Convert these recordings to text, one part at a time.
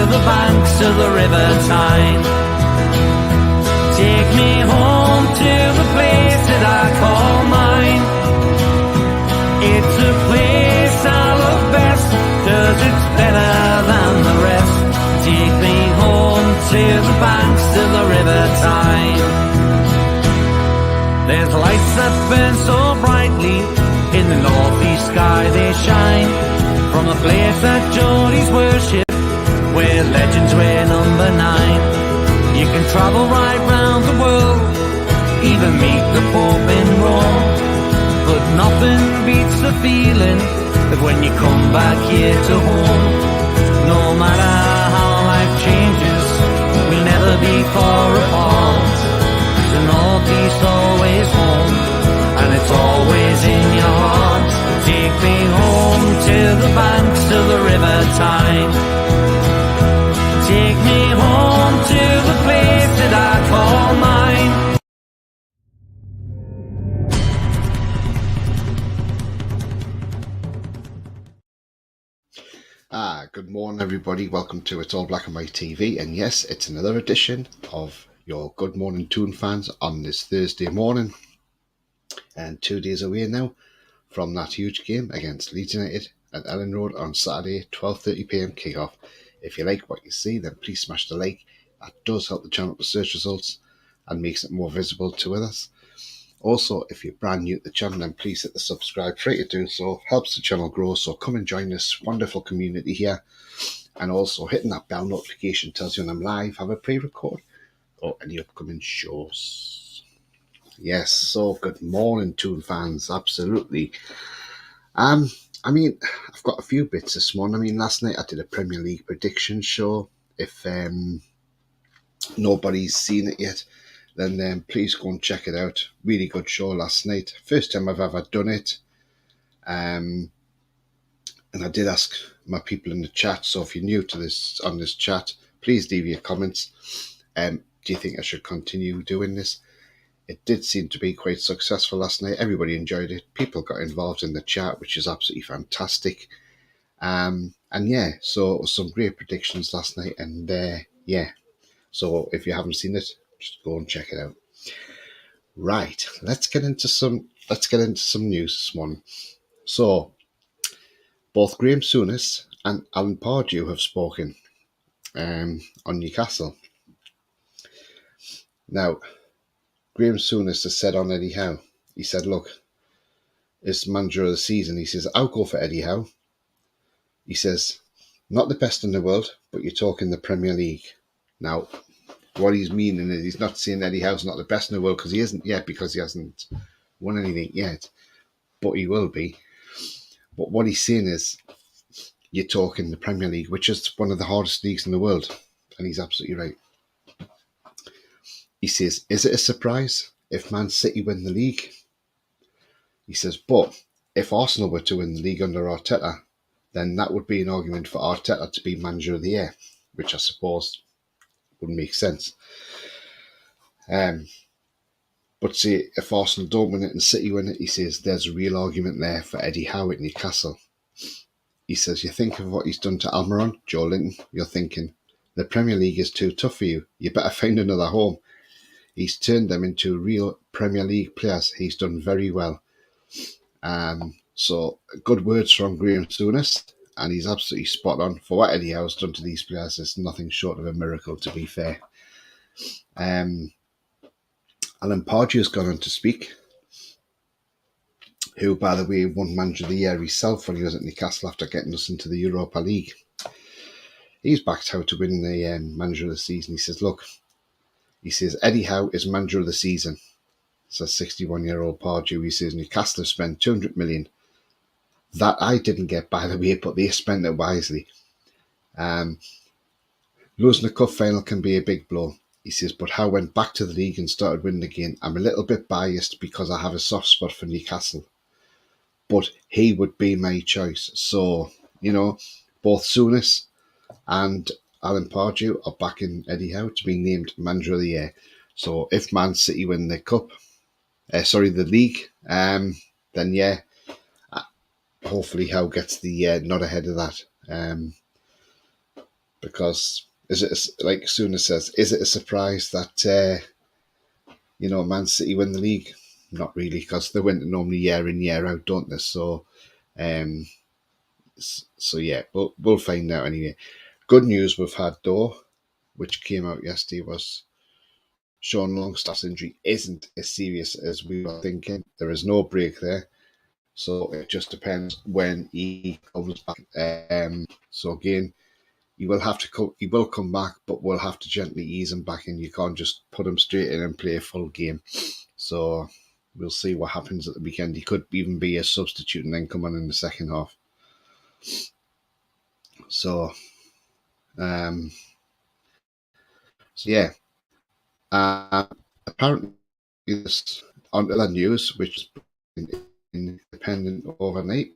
the banks of the River Tyne. Take me home to the place that I call mine. It's a place I love best, 'cause it's better than the rest. Take me home to the banks of the River Tyne. There's lights that burn so brightly, in the northeast sky they shine, from the place that Geordies worship, where legends wear number 9. You can travel right round the world, even meet the Pope in Rome, but nothing beats the feeling of when you come back here to home. No matter how life changes, we'll never be far apart. The northeast always home, and it's always in your heart. Take me home to the banks of the River Tyne. Take me home to the place that I call mine. Good morning, everybody. Welcome to It's All Black and White TV. And yes, it's another edition of your Good Morning Toon fans on this Thursday morning. And 2 days away now from that huge game against Leeds United at Ellen Road on Saturday, 12:30pm kickoff. If you like what you see, then please smash the like. That does help the channel with search results and makes it more visible to others. Also, if you're brand new to the channel, then please hit the subscribe. Free to do so, helps the channel grow. So come and join this wonderful community here. And also hitting that bell notification tells you when I'm live, have a pre-record, or any upcoming shows. Yes, so good morning, Toon fans. Absolutely. I mean, I've got a few bits this morning. I mean, last night I did a Premier League prediction show. If nobody's seen it yet, then please go and check it out. Really good show last night. First time I've ever done it. And I did ask my people in the chat, so if you're new to this on this chat, please leave your comments. Do you think I should continue doing this? It did seem to be quite successful last night. Everybody enjoyed it. People got involved in the chat, which is absolutely fantastic. And yeah, so some great predictions last night. And yeah, so if you haven't seen it, just go and check it out. Right, let's get into some news this morning. So both Graham Souness and Alan Pardew have spoken on Newcastle. Now, Graham Souness has said on Eddie Howe, he said, look, it's manager of the season. He says, I'll go for Eddie Howe. He says, not the best in the world, but you're talking the Premier League. Now, what he's meaning is he's not saying Eddie Howe's not the best in the world because he isn't yet, because he hasn't won anything yet, but he will be. But what he's saying is you're talking the Premier League, which is one of the hardest leagues in the world, and he's absolutely right. He says, is it a surprise if Man City win the league? He says, but if Arsenal were to win the league under Arteta, then that would be an argument for Arteta to be manager of the year, which I suppose would make sense. But see, if Arsenal don't win it and City win it, he says there's a real argument there for Eddie Howe at Newcastle. He says, you think of what he's done to Almiron, Joe Linton, you're thinking, the Premier League is too tough for you. You better find another home. He's turned them into real Premier League players. He's done very well. So good words from Graham Souness, and he's absolutely spot on. For what Eddie Howe's done to these players, it's nothing short of a miracle, to be fair. Alan Pardew has gone on to speak, who, by the way, won Manager of the Year himself when he was at Newcastle after getting us into the Europa League. He's backed Howe to win the Manager of the Season. He says, look, he says, Eddie Howe is Manager of the Season. Says 61-year-old Pardew. He says, Newcastle have spent 200 million. That I didn't get, by the way, but they spent it wisely. Losing a cup final can be a big blow. He says, but Howe went back to the league and started winning again. I'm a little bit biased because I have a soft spot for Newcastle, but he would be my choice. So, you know, both Souness and Alan Pardew are backing Eddie Howe to be named Manager of the Year. So if Man City win the the league, then yeah, hopefully Howe gets the nod ahead of that. because like Suna says, is it a surprise that Man City win the league? Not really, because they win it normally year in year out, don't they? Um, so yeah, but we'll find out anyway. Good news we've had though, which came out yesterday, was Sean Longstaff's injury isn't as serious as we were thinking. There is no break there, so it just depends when he comes back. So again, he will come back, but we'll have to gently ease him back in. You can't just put him straight in and play a full game. So we'll see what happens at the weekend. He could even be a substitute and then come on in the second half. So, yeah. Apparently, this on the news, which is independent overnight,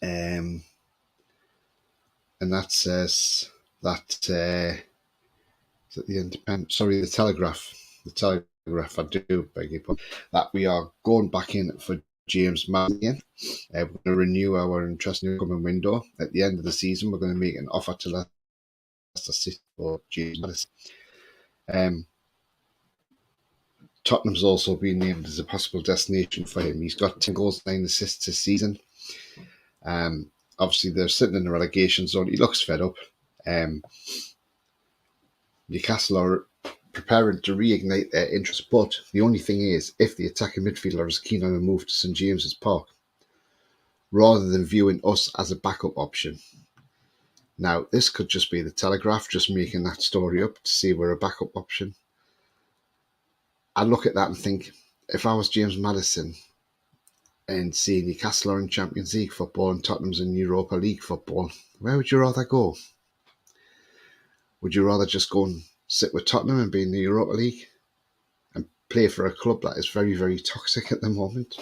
and that says that the Independent, sorry, the Telegraph, I do beg your pardon, that we are going back in for James Madison. We're going to renew our interest in the coming window. At the end of the season, we're going to make an offer to Leicester City for James Madison. Tottenham's also been named as a possible destination for him. He's got 10 goals, 9 assists this season. Obviously, they're sitting in the relegation zone. He looks fed up. Newcastle are preparing to reignite their interest, but the only thing is, if the attacking midfielder is keen on a move to St James's Park, rather than viewing us as a backup option. Now, this could just be the Telegraph just making that story up to say we're a backup option. I look at that and think, if I was James Madison and seeing Newcastle are in Champions League football and Tottenham's in Europa League football, where would you rather go? Would you rather just go and sit with Tottenham and be in the Europa League and play for a club that is very, very toxic at the moment?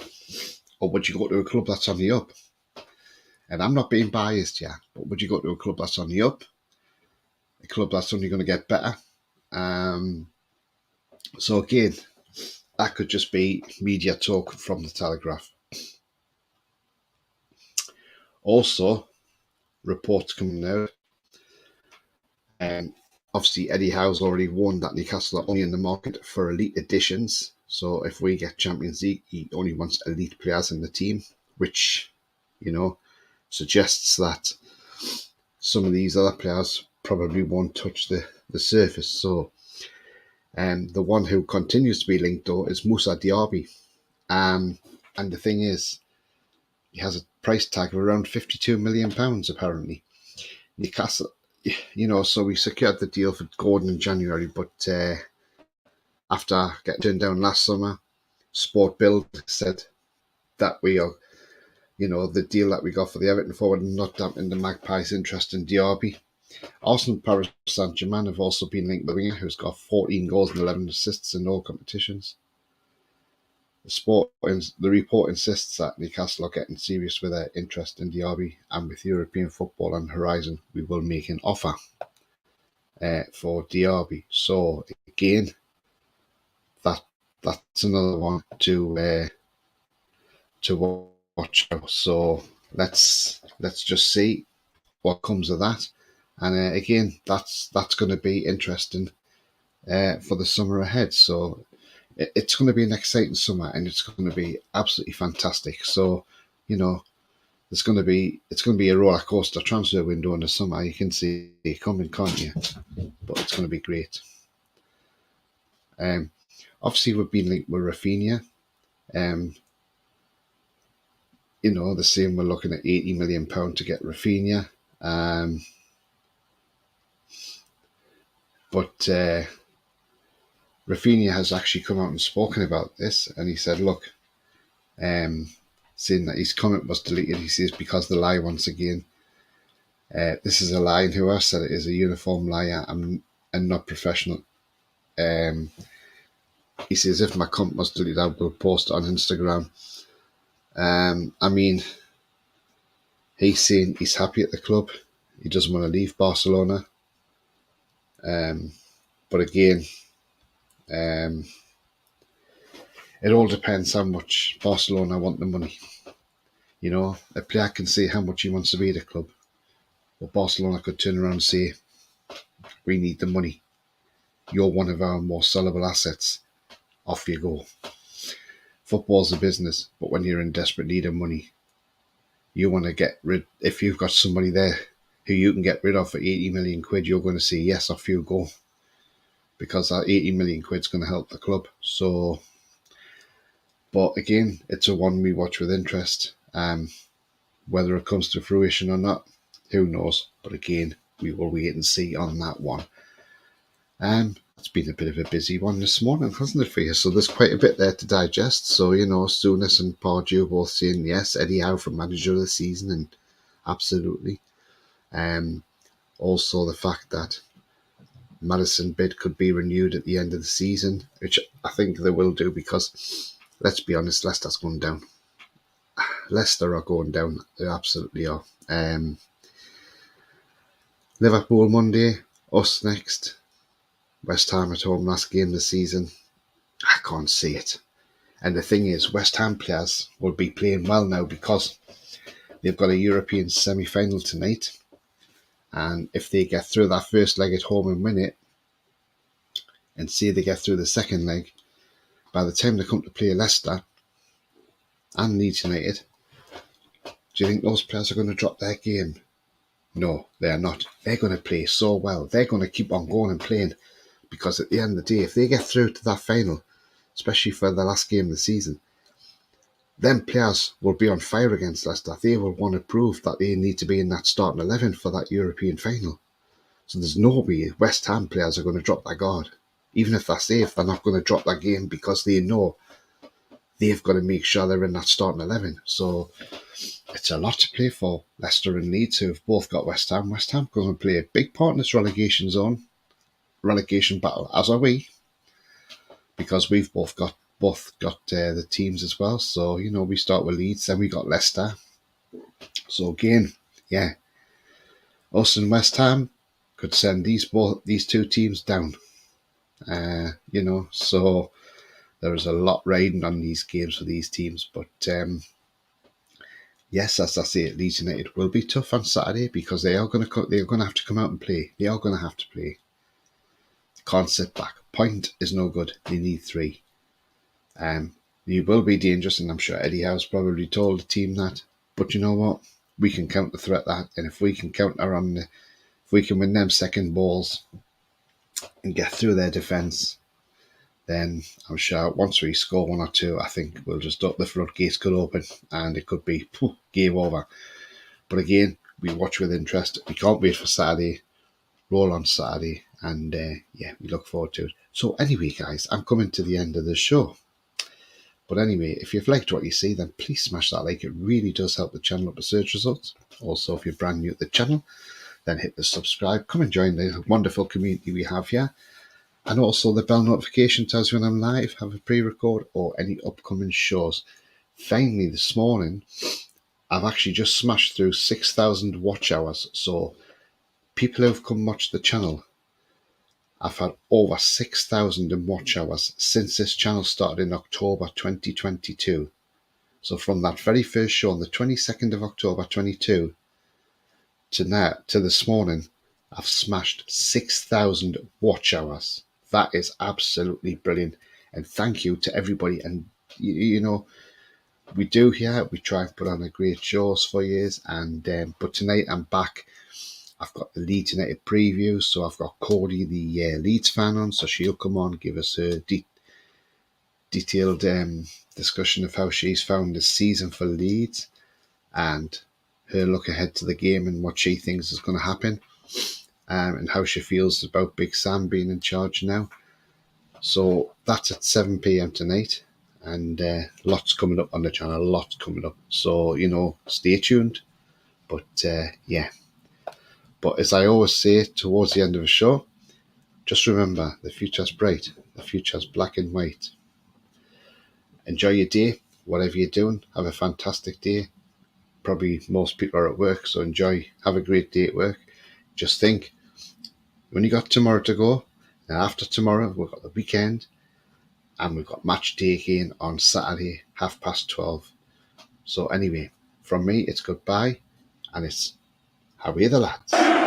Or would you go to a club that's on the up? And I'm not being biased, yeah, but would you go to a club that's on the up? A club that's only going to get better? So again, that could just be media talk from the Telegraph. Also, reports coming out. Obviously, Eddie Howe's already warned that Newcastle are only in the market for elite additions. So if we get Champions League, he only wants elite players in the team, which, suggests that some of these other players probably won't touch the surface. So the one who continues to be linked, though, is Moussa Diaby. And the thing is, he has a price tag of around £52 million, apparently. Newcastle, so we secured the deal for Gordon in January, but after getting turned down last summer, Sport Bill said that we are, the deal that we got for the Everton forward not dampening the Magpies' interest in Diaby. Arsenal, Paris Saint-Germain have also been linked with the winger, who's got 14 goals and 11 assists in all competitions. The report insists that Newcastle are getting serious with their interest in Diaby, and with European football on the horizon, we will make an offer for Diaby. So again, that's another one to watch out. So let's just see what comes of that. And again, that's going to be interesting for the summer ahead. So it's going to be an exciting summer, and it's going to be absolutely fantastic. So, it's going to be a roller coaster transfer window in the summer. You can see it coming, can't you? But it's going to be great. Obviously, we've been linked with Rafinha. The same. We're looking at £80 million to get Rafinha. But Rafinha has actually come out and spoken about this, and he said, look, saying that his comment was deleted, he says, because the lie once again. This is a lie, and whoever said it is a uniform liar and not professional. He says, if my comment was deleted, I will post it on Instagram. He's saying he's happy at the club. He doesn't want to leave Barcelona. But again, it all depends how much Barcelona want the money. A player can say how much he wants to be at the club, But Barcelona could turn around and say, we need the money. You're one of our more sellable assets. Off you go. Football's a business, but when you're in desperate need of money, you want to get rid. If you've got somebody there who you can get rid of for 80 million quid, you're going to say, yes, off you go. Because that 80 million quid's going to help the club. So, but again, it's a one we watch with interest. Whether it comes to fruition or not, who knows? But again, we will wait and see on that one. It's been a bit of a busy one this morning, hasn't it, for you? So there's quite a bit there to digest. So, Souness and Pardew both saying yes, Eddie Howe for manager of the season, and absolutely. Also the fact that Madison bid could be renewed at the end of the season, which I think they will do, because let's be honest, Leicester's going down. Leicester are going down. They absolutely are. Liverpool Monday, us next. West Ham at home, last game of the season. I can't see it. And the thing is, West Ham players will be playing well now because they've got a European semi-final tonight. And if they get through that first leg at home and win it, and see they get through the second leg, by the time they come to play Leicester and Leeds United, do you think those players are going to drop their game? No, they are not. They're going to play so well. They're going to keep on going and playing, because at the end of the day, if they get through to that final, especially for the last game of the season, them players will be on fire against Leicester. They will want to prove that they need to be in that starting 11 for that European final. So there's no way West Ham players are going to drop their guard. Even if they're safe, they're not going to drop that game, because they know they've got to make sure they're in that starting 11. So it's a lot to play for. Leicester and Leeds, who have both got West Ham. West Ham going to play a big part in this relegation battle, as are we, because we've both got the teams as well. So, we start with Leeds, then we got Leicester. So again, yeah, us and West Ham could send these two teams down. So there is a lot riding on these games for these teams. But yes, as I say, Leeds United will be tough on Saturday, because they're going to have to come out and play. They are going to have to play. Can't sit back. Point is no good. They need 3. You will be dangerous, and I'm sure Eddie Howe's probably told the team that. But you know what? We can counter threat that, and if we can if we can win them second balls and get through their defence, then I'm sure once we score 1 or 2, I think we'll just the floodgates could open, and it could be game over. But again, we watch with interest. We can't wait for Saturday. Roll on Saturday, and we look forward to it. So anyway, guys, I'm coming to the end of the show. But anyway, if you've liked what you see, then please smash that like. It really does help the channel up the search results. Also, if you're brand new at the channel, then hit the subscribe. Come and join the wonderful community we have here. And also the bell notification tells you when I'm live, have a pre-record, or any upcoming shows. Finally, this morning, I've actually just smashed through 6,000 watch hours. So people who have come watch the channel, I've had over 6,000 in watch hours since this channel started in October 2022. So from that very first show on the 22nd of October 22 to now, to this morning, I've smashed 6,000 watch hours. That is absolutely brilliant. And thank you to everybody. And, we do here, we try and put on a great shows for you. And but tonight I'm back. I've got the Leeds United preview, so I've got Cody, the Leeds fan, on, so she'll come on, give us her detailed discussion of how she's found the season for Leeds and her look ahead to the game and what she thinks is going to happen, and how she feels about Big Sam being in charge now. So that's at 7 p.m. tonight, and lots coming up on the channel, lots coming up. So, stay tuned. But But as I always say towards the end of a show, just remember, the future's bright, the future's black and white. Enjoy your day, whatever you're doing. Have a fantastic day. Probably most people are at work, so have a great day at work. Just think, when you got tomorrow to go, and after tomorrow, we've got the weekend, and we've got match day again on Saturday, 12:30. So anyway, from me, it's goodbye, and it's How are the lads?